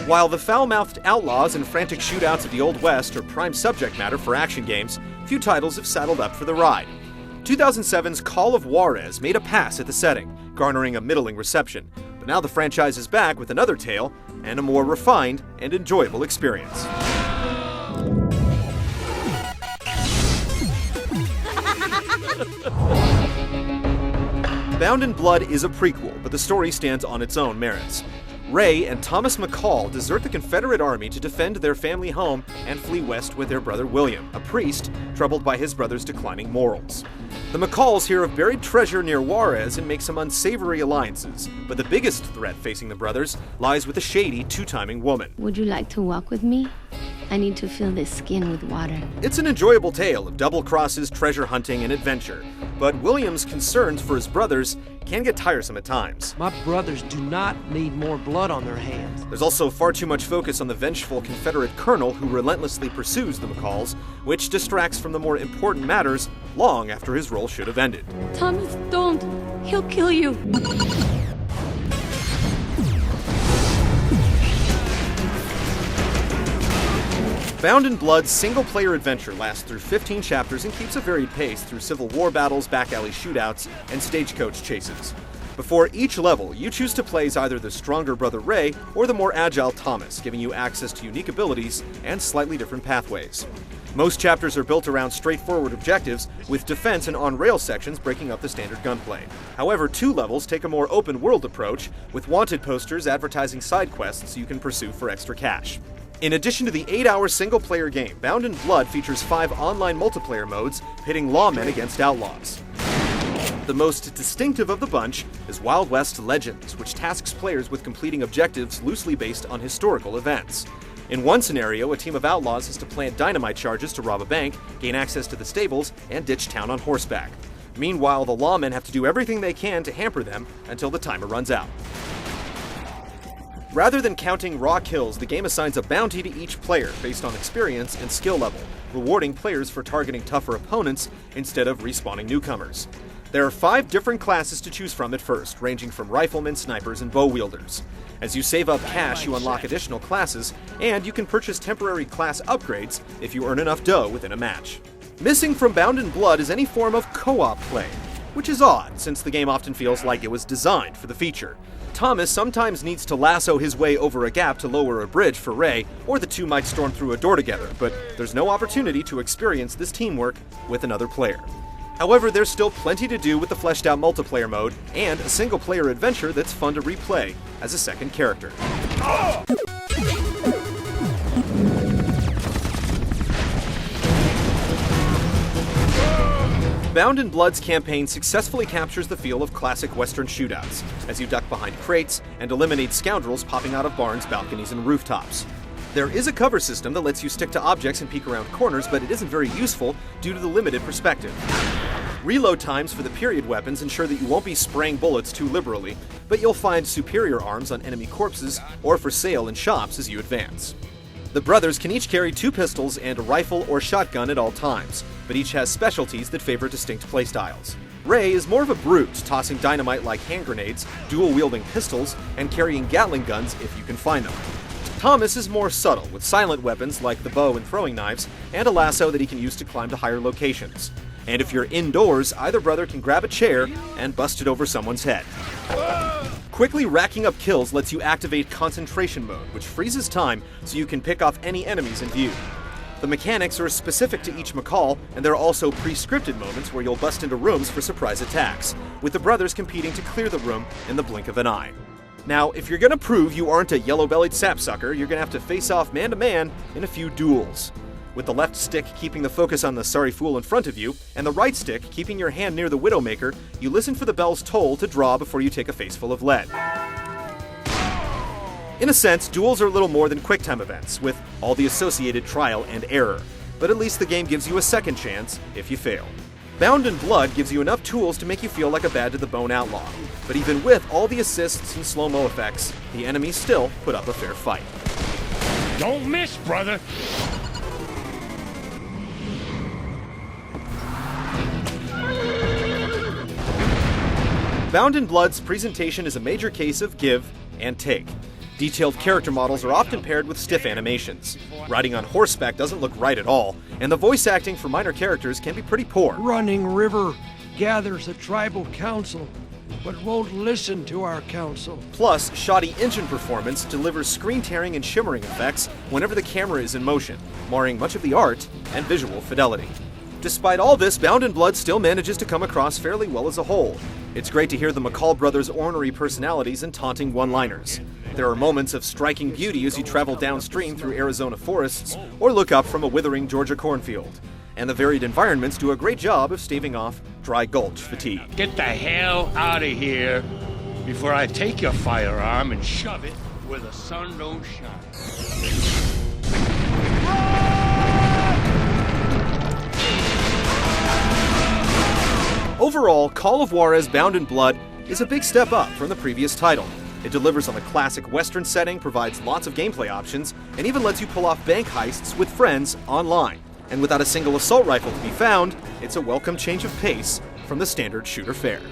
While the foul-mouthed outlaws and frantic shootouts of the Old West are prime subject matter for action games, few titles have saddled up for the ride. 2007's Call of Juarez made a pass at the setting, garnering a middling reception, but now the franchise is back with another tale and a more refined and enjoyable experience. Bound in Blood is a prequel, but the story stands on its own merits. Ray and Thomas McCall desert the Confederate Army to defend their family home and flee west with their brother William, a priest troubled by his brother's declining morals. The McCalls hear of buried treasure near Juarez and make some unsavory alliances, but the biggest threat facing the brothers lies with a shady, two-timing woman. Would you like to walk with me? I need to fill this skin with water. It's an enjoyable tale of double crosses, treasure hunting, and adventure, but William's concerns for his brothers can get tiresome at times. My brothers do not need more blood on their hands. There's also far too much focus on the vengeful Confederate colonel who relentlessly pursues the McCalls, which distracts from the more important matters long after his role should have ended. Thomas, don't! He'll kill you! Bound in Blood's single-player adventure lasts through 15 chapters and keeps a varied pace through Civil War battles, back-alley shootouts, and stagecoach chases. Before each level, you choose to play as either the stronger brother Ray or the more agile Thomas, giving you access to unique abilities and slightly different pathways. Most chapters are built around straightforward objectives, with defense and on-rail sections breaking up the standard gunplay. However, 2 levels take a more open-world approach, with wanted posters advertising side quests you can pursue for extra cash. In addition to the 8-hour single-player game, Bound in Blood features 5 online multiplayer modes, pitting lawmen against outlaws. The most distinctive of the bunch is Wild West Legends, which tasks players with completing objectives loosely based on historical events. In one scenario, a team of outlaws has to plant dynamite charges to rob a bank, gain access to the stables, and ditch town on horseback. Meanwhile, the lawmen have to do everything they can to hamper them until the timer runs out. Rather than counting raw kills, the game assigns a bounty to each player based on experience and skill level, rewarding players for targeting tougher opponents instead of respawning newcomers. There are 5 different classes to choose from at first, ranging from riflemen, snipers, and bow wielders. As you save up cash, you unlock additional classes, and you can purchase temporary class upgrades if you earn enough dough within a match. Missing from Bound in Blood is any form of co-op play, which is odd, since the game often feels like it was designed for the feature. Thomas sometimes needs to lasso his way over a gap to lower a bridge for Ray, or the two might storm through a door together, but there's no opportunity to experience this teamwork with another player. However, there's still plenty to do with the fleshed-out multiplayer mode, and a single-player adventure that's fun to replay as a second character. Bound in Blood's campaign successfully captures the feel of classic Western shootouts, as you duck behind crates and eliminate scoundrels popping out of barns, balconies, and rooftops. There is a cover system that lets you stick to objects and peek around corners, but it isn't very useful due to the limited perspective. Reload times for the period weapons ensure that you won't be spraying bullets too liberally, but you'll find superior arms on enemy corpses or for sale in shops as you advance. The brothers can each carry 2 pistols and a rifle or shotgun at all times, but each has specialties that favor distinct playstyles. Ray is more of a brute, tossing dynamite like hand grenades, dual-wielding pistols, and carrying Gatling guns if you can find them. Thomas is more subtle, with silent weapons like the bow and throwing knives, and a lasso that he can use to climb to higher locations. And if you're indoors, either brother can grab a chair and bust it over someone's head. Quickly racking up kills lets you activate concentration mode, which freezes time so you can pick off any enemies in view. The mechanics are specific to each McCall, and there are also pre-scripted moments where you'll bust into rooms for surprise attacks, with the brothers competing to clear the room in the blink of an eye. Now, if you're gonna prove you aren't a yellow-bellied sapsucker, you're gonna have to face off man-to-man in a few duels. With the left stick keeping the focus on the sorry fool in front of you, and the right stick keeping your hand near the Widowmaker, you listen for the bell's toll to draw before you take a face full of lead. In a sense, duels are little more than quick-time events, with all the associated trial and error, but at least the game gives you a second chance if you fail. Bound in Blood gives you enough tools to make you feel like a bad-to-the-bone outlaw, but even with all the assists and slow-mo effects, the enemies still put up a fair fight. Don't miss, brother! Bound in Blood's presentation is a major case of give and take. Detailed character models are often paired with stiff animations. Riding on horseback doesn't look right at all, and the voice acting for minor characters can be pretty poor. Running River gathers a tribal council, but won't listen to our council. Plus, shoddy engine performance delivers screen tearing and shimmering effects whenever the camera is in motion, marring much of the art and visual fidelity. Despite all this, Bound in Blood still manages to come across fairly well as a whole. It's great to hear the McCall brothers' ornery personalities and taunting one-liners. There are moments of striking beauty as you travel downstream through Arizona forests or look up from a withering Georgia cornfield. And the varied environments do a great job of staving off dry gulch fatigue. Get the hell out of here before I take your firearm and shove it where the sun don't shine. Overall, Call of Juarez Bound in Blood is a big step up from the previous title. It delivers on the classic Western setting, provides lots of gameplay options, and even lets you pull off bank heists with friends online. And without a single assault rifle to be found, it's a welcome change of pace from the standard shooter fare.